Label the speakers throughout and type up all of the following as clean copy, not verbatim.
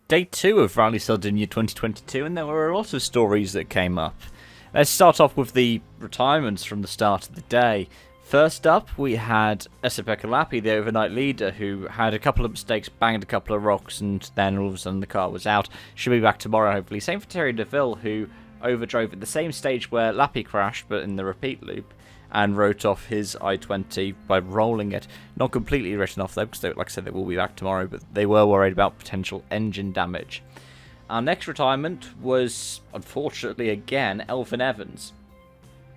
Speaker 1: day 2 of Rally Sardinia 2022, and there were a lot of stories that came up. Let's start off with the retirements from the start of the day. First up, we had Esa-Pekka Lappi, the overnight leader, who had a couple of mistakes, banged a couple of rocks, and then all of a sudden the car was out. Should be back tomorrow, hopefully. Same for Thierry Neuville, who overdrove at the same stage where Lappi crashed, but in the repeat loop, and wrote off his I-20 by rolling it. Not completely written off, though, because, like I said, they will be back tomorrow, but they were worried about potential engine damage. Our next retirement was, unfortunately, again, Elven Evans.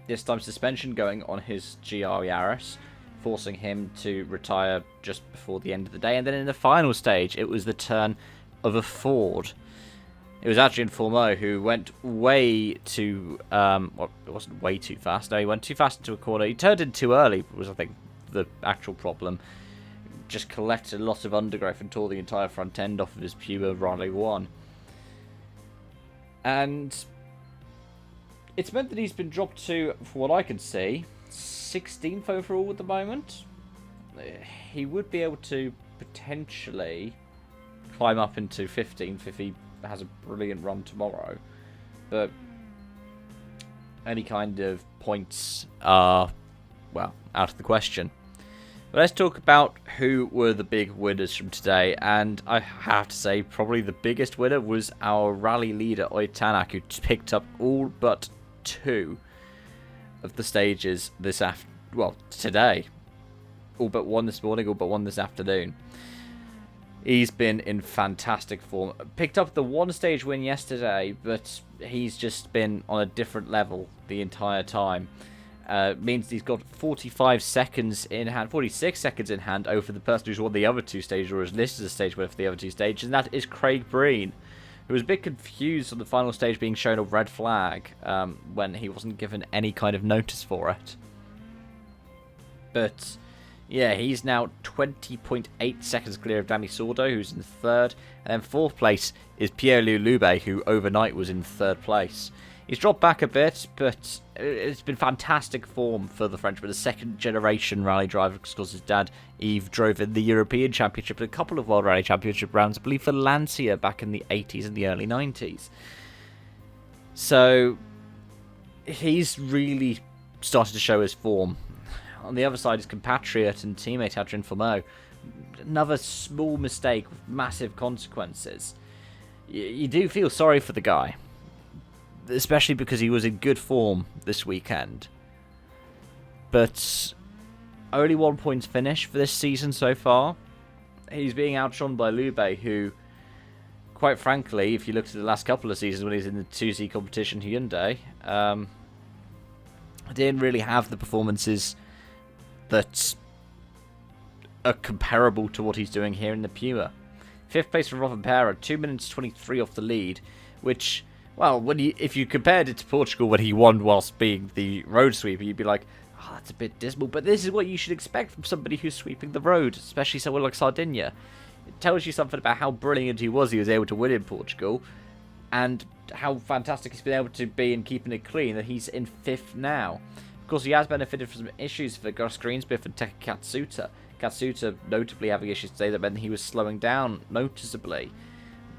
Speaker 1: This time suspension going on his GR Yaris, forcing him to retire just before the end of the day. And then in the final stage, it was the turn of a Ford. It was Adrian Fourmeau who went way too... well, it wasn't way too fast. No, he went too fast into a corner. He turned in too early, was, I think, the actual problem. Just collected a lot of undergrowth and tore the entire front end off of his Puma Raleigh 1. And it's meant that he's been dropped to, for what I can see, 16th overall at the moment. He would be able to potentially climb up into 15th if he has a brilliant run tomorrow. But any kind of points are, well, out of the question. But let's talk about who were the big winners from today, and I have to say probably the biggest winner was our rally leader Oyt Tanak, who picked up all but 2 of the stages today. All but 1 this morning, all but 1 this afternoon. He's been in fantastic form. Picked up the 1 stage win yesterday, but he's just been on a different level the entire time. Means he's got 45 seconds in hand, 46 seconds in hand over the person who's won the other 2 stages, or is listed as a stage winner for the other 2 stages, and that is Craig Breen, who was a bit confused on the final stage being shown a red flag when he wasn't given any kind of notice for it. But yeah, he's now 20.8 seconds clear of Danny Sordo, who's in 3rd, and then 4th place is Pierre-Louis Loubet, who overnight was in 3rd place. He's dropped back a bit, but it's been fantastic form for the Frenchman, a second-generation rally driver, because his dad, Yves, drove in the European Championship and a couple of World Rally Championship rounds, I believe, for Lancia back in the 80s and the early 90s. So, he's really started to show his form. On the other side, his compatriot and teammate, Adrian Fourmeau. Another small mistake with massive consequences. You do feel sorry for the guy, especially because he was in good form this weekend. But only 1 point finish for this season so far. He's being outshone by Loubet, who, quite frankly, if you look at the last couple of seasons when he was in the 2Z competition Hyundai, didn't really have the performances that are comparable to what he's doing here in the Puma. 5th place for Robin Pera, 2 minutes 23 off the lead, which, well, if you compared it to Portugal when he won whilst being the road sweeper, you'd be like, oh, that's a bit dismal. But this is what you should expect from somebody who's sweeping the road, especially somewhere like Sardinia. It tells you something about how brilliant he was able to win in Portugal, and how fantastic he's been able to be in keeping it clean, that he's in 5th now. Of course, he has benefited from some issues for Gus Greensmith and Taka Katsuta. Katsuta notably having issues today that meant he was slowing down noticeably.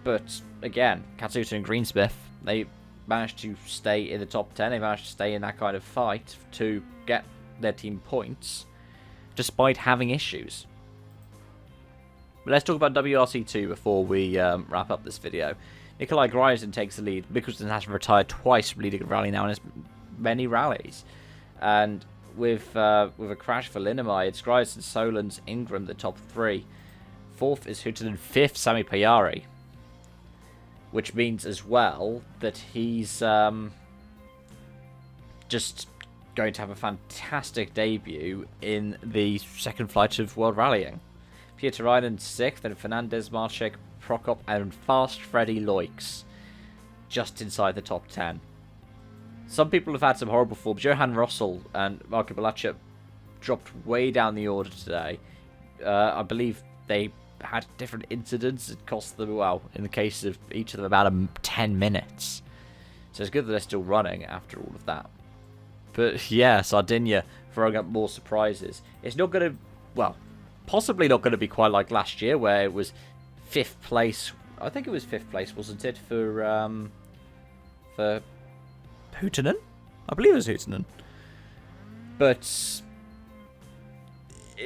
Speaker 1: But again, Katsuta and Greensmith, they managed to stay in the top 10. They managed to stay in that kind of fight to get their team points, despite having issues. But let's talk about WRC2 before we wrap up this video. Nikolai Griezmann takes the lead. Mikkelsen has retired twice from leading a rally now in as many rallies. And with a crash for Linnemai, it's Griezmann, Solans, Ingram, the top 3. 4th is Hutton, and 5th, Sami Payari. Which means as well that he's just going to have a fantastic debut in the second flight of World Rallying. Peter Ryden 6th, then Fernandez, Marchek, Prokop, and Fast Freddy Loix just inside the top 10. Some people have had some horrible forms. Johan Rossel and Marco Balacha dropped way down the order today. I believe they had different incidents. It cost them, well, in the case of each of them, about 10 minutes. So it's good that they're still running after all of that. But yeah, Sardinia throwing up more surprises. It's not going to, well, possibly not going to be quite like last year, where it was 5th place I think it was 5th place, wasn't it, for Hootenen? I believe it was Hootenen. But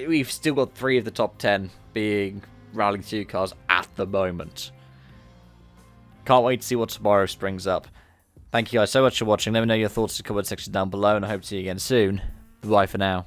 Speaker 1: we've still got 3 of the top 10 being Rally 2 cars at the moment. Can't wait to see what tomorrow springs up. Thank you guys so much for watching. Let me know your thoughts in the comment section down below, and I hope to see you again soon. Bye for now.